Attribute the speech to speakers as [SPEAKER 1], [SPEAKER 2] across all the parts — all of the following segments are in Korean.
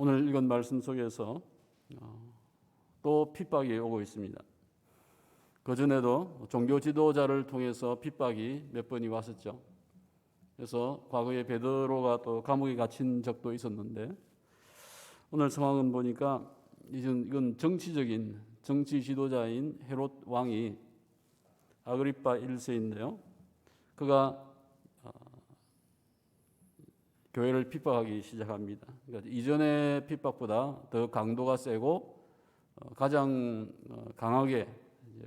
[SPEAKER 1] 오늘 읽은 말씀 속에서 또 핍박이 오고 있습니다. 그전에도 종교 지도자를 통해서 핍박이 몇 번이 왔었죠. 그래서 과거에 베드로가 또 감옥에 갇힌 적도 있었는데, 오늘 상황은 보니까 이건 정치 지도자인 헤롯 왕이 아그리파 1세인데요. 그가 교회를 핍박하기 시작합니다. 그러니까 이전의 핍박보다 더 강도가 세고 가장 강하게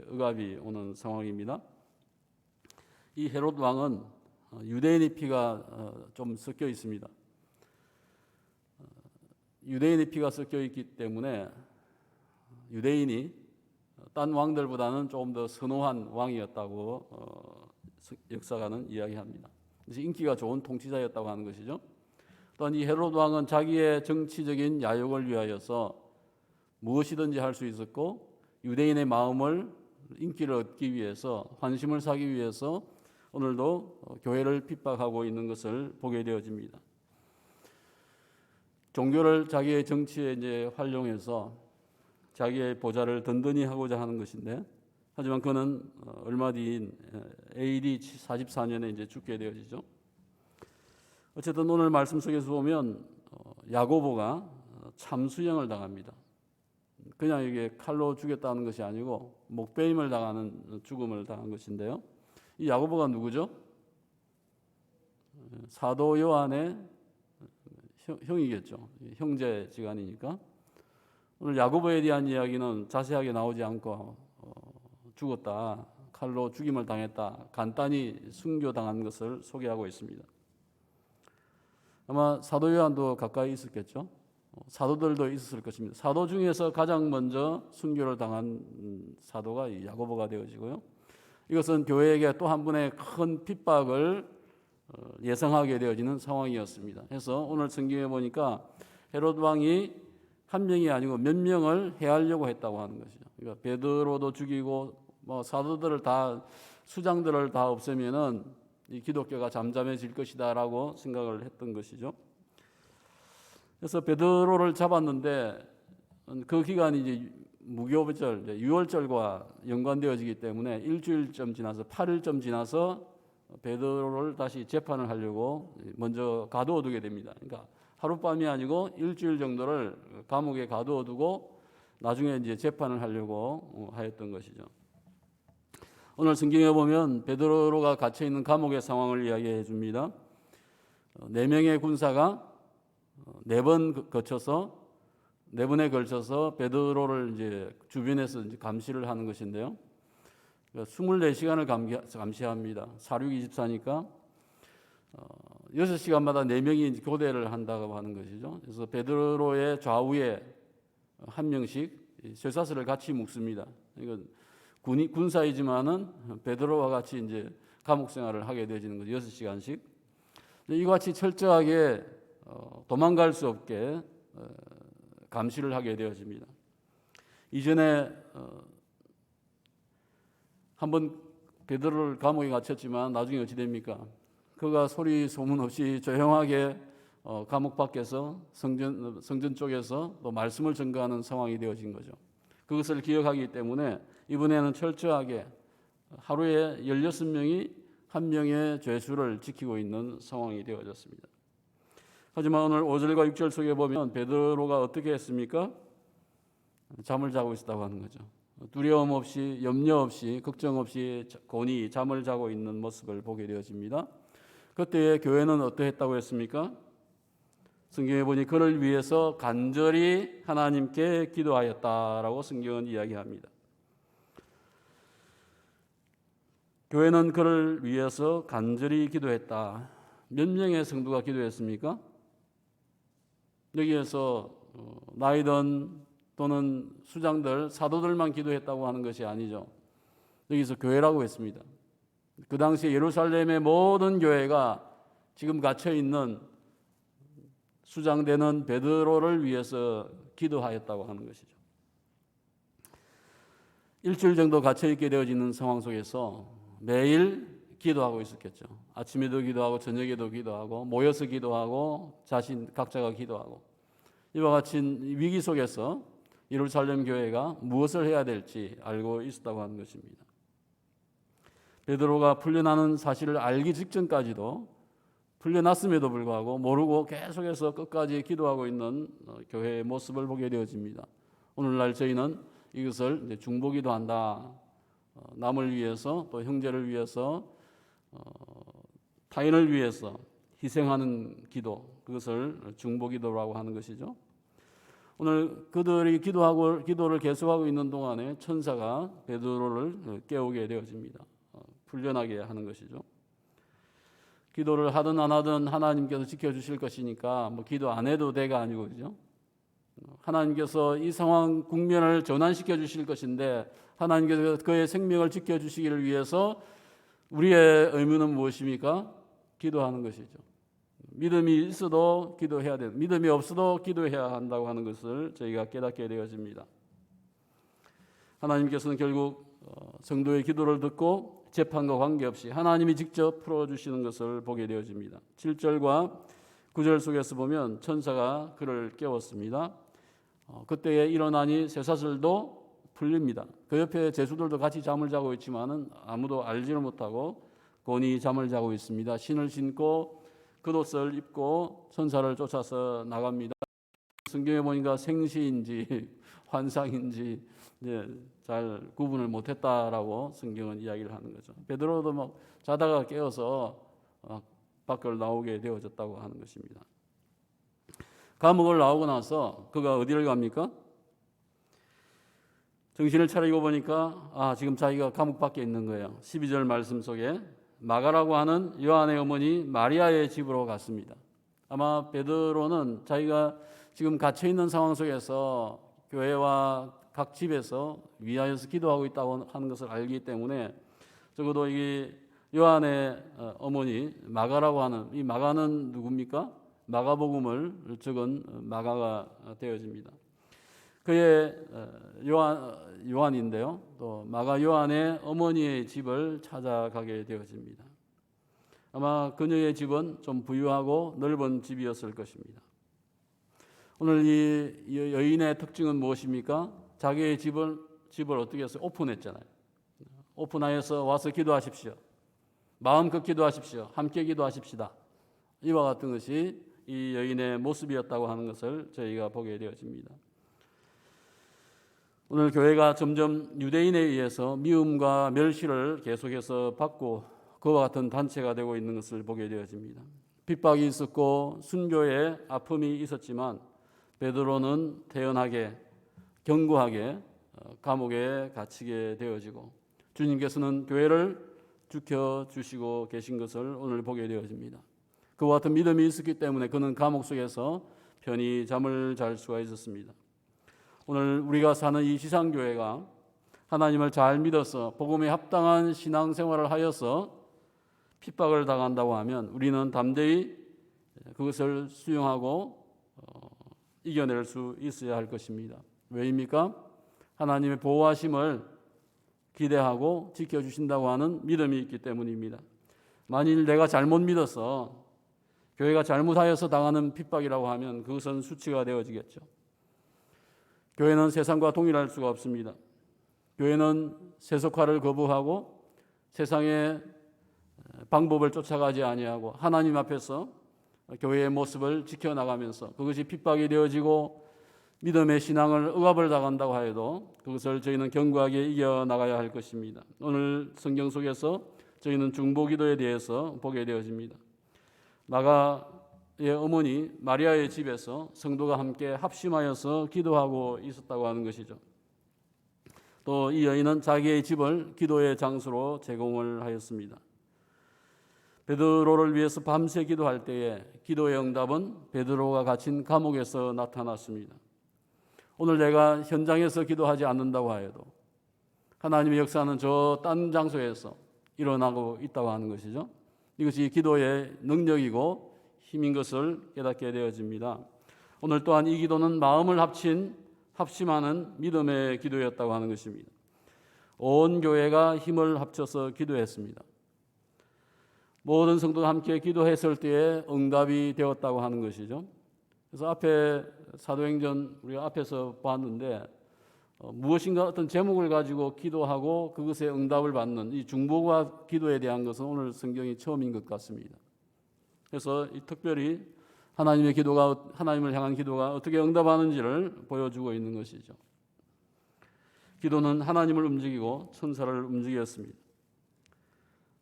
[SPEAKER 1] 억압이 오는 상황입니다. 이 헤롯 왕은 유대인의 피가 좀 섞여 있습니다. 유대인의 피가 섞여 있기 때문에 유대인이 딴 왕들보다는 조금 더 선호한 왕이었다고 역사가는 이야기합니다. 그래서 인기가 좋은 통치자였다고 하는 것이죠. 또한 이 헤롯 왕은 자기의 정치적인 야욕을 위하여서 무엇이든지 할 수 있었고, 유대인의 마음을, 인기를 얻기 위해서, 환심을 사기 위해서 오늘도 교회를 핍박하고 있는 것을 보게 되어집니다. 종교를 자기의 정치에 이제 활용해서 자기의 보좌를 든든히 하고자 하는 것인데, 하지만 그는 얼마 뒤인 AD 44년에 이제 죽게 되어지죠. 어쨌든 오늘 말씀 속에서 보면 야고보가 참수형을 당합니다. 그냥 이게 칼로 죽였다는 것이 아니고 목베임을 당하는 죽음을 당한 것인데요. 이 야고보가 누구죠? 사도 요한의 형이겠죠. 형제지간이니까. 오늘 야고보에 대한 이야기는 자세하게 나오지 않고 죽었다, 칼로 죽임을 당했다, 간단히 순교당한 것을 소개하고 있습니다. 아마 사도 요한도 가까이 있었겠죠. 사도들도 있었을 것입니다. 사도 중에서 가장 먼저 순교를 당한 사도가 이 야고보가 되어지고요. 이것은 교회에게 또 한 분의 큰 핍박을 예상하게 되어지는 상황이었습니다. 그래서 오늘 성경에 보니까 헤롯 왕이 한 명이 아니고 몇 명을 해하려고 했다고 하는 것이죠. 그러니까 베드로도 죽이고 사도들을 다, 수장들을 다 없애면은 이 기독교가 잠잠해질 것이다라고 생각을 했던 것이죠. 그래서 베드로를 잡았는데 그 기간이 이제 무교절, 유월절과 연관되어지기 때문에 일주일쯤 지나서 8일쯤 지나서 베드로를 다시 재판을 하려고 먼저 가두어두게 됩니다. 그러니까 하룻밤이 아니고 일주일 정도를 감옥에 가두어두고 나중에 이제 재판을 하려고 하였던 것이죠. 오늘 성경에 보면 베드로가 갇혀 있는 감옥의 상황을 이야기해 줍니다. 4명의 군사가 4번에 걸쳐서 베드로를 이제 주변에서 이제 감시를 하는 것인데요. 24시간을 감시합니다. 사륙 24니까 6시간마다 4명이 교대를 한다고 하는 것이죠. 그래서 베드로의 좌우에 한 명씩 쇠사슬을 같이 묶습니다. 이건 군사이지만은 베드로와 같이 이제 감옥 생활을 하게 되어지는 거죠. 6시간씩. 이와 같이 철저하게 도망갈 수 없게 감시를 하게 되어집니다. 이전에 한번 베드로를 감옥에 갇혔지만 나중에 어찌 됩니까? 그가 소리 소문 없이 조용하게 감옥 밖에서 성전 쪽에서 또 말씀을 전가하는 상황이 되어진 거죠. 그것을 기억하기 때문에 이번에는 철저하게 하루에 16명이 한 명의 죄수를 지키고 있는 상황이 되어졌습니다. 하지만 오늘 5절과 6절 속에 보면 베드로가 어떻게 했습니까? 잠을 자고 있었다고 하는 거죠. 두려움 없이, 염려 없이, 걱정 없이 곤히 잠을 자고 있는 모습을 보게 되어집니다. 그때 교회는 어떠했다고 했습니까? 성경에 보니 그를 위해서 간절히 하나님께 기도하였다라고 성경은 이야기합니다. 교회는 그를 위해서 간절히 기도했다. 몇 명의 성도가 기도했습니까? 여기에서 나이든 또는 수장들, 사도들만 기도했다고 하는 것이 아니죠. 여기서 교회라고 했습니다. 그 당시에 예루살렘의 모든 교회가 지금 갇혀있는 수장되는 베드로를 위해서 기도하였다고 하는 것이죠. 일주일 정도 갇혀있게 되어지는 상황 속에서 매일 기도하고 있었겠죠. 아침에도 기도하고 저녁에도 기도하고 모여서 기도하고 각자가 기도하고 이와 같이 위기 속에서 예루살렘 교회가 무엇을 해야 될지 알고 있었다고 하는 것입니다. 베드로가 풀려나는 사실을 알기 직전까지도 풀려났음에도 불구하고 모르고 계속해서 끝까지 기도하고 있는 교회의 모습을 보게 되어집니다. 오늘날 저희는 이것을 중보기도 한다. 남을 위해서 또 형제를 위해서 타인을 위해서 희생하는 기도, 그것을 중보기도라고 하는 것이죠. 오늘 그들이 기도를 계속하고 있는 동안에 천사가 베드로를 깨우게 되어집니다. 풀려나게 하는 것이죠. 기도를 하든 안 하든 하나님께서 지켜주실 것이니까 뭐 기도 안 해도 돼가 아니고, 그죠? 하나님께서 이 상황 국면을 전환시켜 주실 것인데 하나님께서 그의 생명을 지켜주시기를 위해서 우리의 의무는 무엇입니까? 기도하는 것이죠. 믿음이 있어도 기도해야 됩니다. 믿음이 없어도 기도해야 한다고 하는 것을 저희가 깨닫게 되어집니다. 하나님께서는 결국 성도의 기도를 듣고 재판과 관계없이 하나님이 직접 풀어주시는 것을 보게 되어집니다. 7절과 9절 속에서 보면 천사가 그를 깨웠습니다. 그때에 일어나니 쇠사슬도 풀립니다. 그 옆에 제수들도 같이 잠을 자고 있지만은 아무도 알지를 못하고 곤히 잠을 자고 있습니다. 신을 신고 겉옷을 입고 천사를 쫓아서 나갑니다. 성경에 보니까 생시인지 환상인지 잘 구분을 못했다라고 성경은 이야기를 하는 거죠. 베드로도 막 자다가 깨어서 밖을 나오게 되어졌다고 하는 것입니다. 감옥을 나오고 나서 그가 어디를 갑니까? 정신을 차리고 보니까 지금 자기가 감옥 밖에 있는 거예요. 12절 말씀 속에 마가라고 하는 요한의 어머니 마리아의 집으로 갔습니다. 아마 베드로는 자기가 지금 갇혀 있는 상황 속에서 교회와 각 집에서 위하여서 기도하고 있다고 하는 것을 알기 때문에 적어도 이 요한의 어머니 마가라고 하는 이 마가는 누굽니까? 마가복음을 적은 마가가 되어집니다. 그의 요한인데요. 또 마가 요한의 어머니의 집을 찾아가게 되어집니다. 아마 그녀의 집은 좀 부유하고 넓은 집이었을 것입니다. 오늘 이 여인의 특징은 무엇입니까? 자기의 집을 어떻게 해서 오픈했잖아요. 오픈하여서 와서 기도하십시오. 마음껏 기도하십시오. 함께 기도하십시다. 이와 같은 것이 이 여인의 모습이었다고 하는 것을 저희가 보게 되어집니다. 오늘 교회가 점점 유대인에 의해서 미움과 멸시를 계속해서 받고 그와 같은 단체가 되고 있는 것을 보게 되어집니다. 핍박이 있었고 순교의 아픔이 있었지만 베드로는 태연하게 견고하게 감옥에 갇히게 되어지고 주님께서는 교회를 지켜주시고 계신 것을 오늘 보게 되어집니다. 그와 같은 믿음이 있었기 때문에 그는 감옥 속에서 편히 잠을 잘 수가 있었습니다. 오늘 우리가 사는 이 지상교회가 하나님을 잘 믿어서 복음에 합당한 신앙생활을 하여서 핍박을 당한다고 하면 우리는 담대히 그것을 수용하고 이겨낼 수 있어야 할 것입니다. 왜입니까? 하나님의 보호하심을 기대하고 지켜주신다고 하는 믿음이 있기 때문입니다. 만일 내가 잘못 믿어서 교회가 잘못하여서 당하는 핍박이라고 하면 그것은 수치가 되어지겠죠. 교회는 세상과 동일할 수가 없습니다. 교회는 세속화를 거부하고 세상의 방법을 쫓아가지 아니하고 하나님 앞에서 교회의 모습을 지켜나가면서 그것이 핍박이 되어지고 믿음의 신앙을 억압을 당한다고 하여도 그것을 저희는 견고하게 이겨나가야 할 것입니다. 오늘 성경 속에서 저희는 중보기도에 대해서 보게 되어집니다. 마가의 어머니 마리아의 집에서 성도가 함께 합심하여서 기도하고 있었다고 하는 것이죠. 또 이 여인은 자기의 집을 기도의 장소로 제공을 하였습니다. 베드로를 위해서 밤새 기도할 때에 기도의 응답은 베드로가 갇힌 감옥에서 나타났습니다. 오늘 내가 현장에서 기도하지 않는다고 하여도 하나님의 역사는 저 딴 장소에서 일어나고 있다고 하는 것이죠. 이것이 기도의 능력이고 힘인 것을 깨닫게 되어집니다. 오늘 또한 이 기도는 마음을 합심하는 믿음의 기도였다고 하는 것입니다. 온 교회가 힘을 합쳐서 기도했습니다. 모든 성도가 함께 기도했을 때에 응답이 되었다고 하는 것이죠. 그래서 앞에 사도행전 우리가 앞에서 봤는데 무엇인가 어떤 제목을 가지고 기도하고 그것에 응답을 받는 이 중보와 기도에 대한 것은 오늘 성경이 처음인 것 같습니다. 그래서 특별히 하나님을 향한 기도가 어떻게 응답하는지를 보여주고 있는 것이죠. 기도는 하나님을 움직이고 천사를 움직였습니다.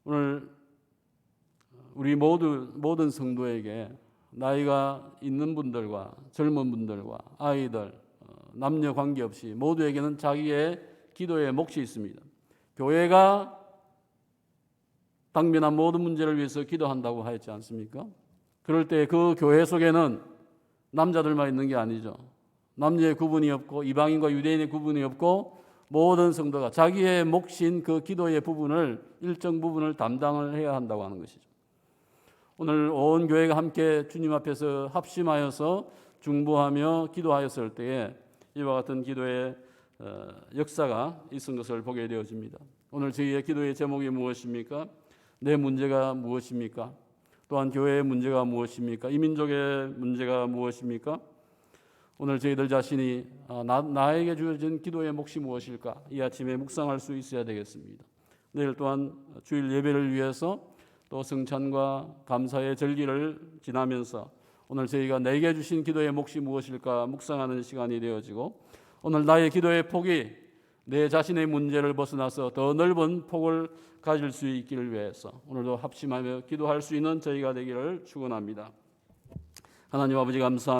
[SPEAKER 1] 오늘 우리 모든 성도에게 나이가 있는 분들과 젊은 분들과 아이들, 남녀 관계없이 모두에게는 자기의 기도의 몫이 있습니다. 교회가 당면한 모든 문제를 위해서 기도한다고 하였지 않습니까? 그럴 때 그 교회 속에는 남자들만 있는 게 아니죠. 남녀의 구분이 없고 이방인과 유대인의 구분이 없고 모든 성도가 자기의 몫인 그 기도의 부분을 일정 부분을 담당을 해야 한다고 하는 것이죠. 오늘 온 교회가 함께 주님 앞에서 합심하여서 중보하며 기도하였을 때에 이와 같은 기도의 역사가 있은 것을 보게 되어집니다. 오늘 저희의 기도의 제목이 무엇입니까? 내 문제가 무엇입니까? 또한 교회의 문제가 무엇입니까? 이 민족의 문제가 무엇입니까? 오늘 저희들 자신이 나에게 주어진 기도의 몫이 무엇일까? 이 아침에 묵상할 수 있어야 되겠습니다. 내일 또한 주일 예배를 위해서 또 성찬과 감사의 절기를 지나면서 오늘 저희가 내게 주신 기도의 몫이 무엇일까 묵상하는 시간이 되어지고 오늘 나의 기도의 폭이 내 자신의 문제를 벗어나서 더 넓은 폭을 가질 수 있기를 위해서 오늘도 합심하며 기도할 수 있는 저희가 되기를 축원합니다. 하나님 아버지 감사합니다.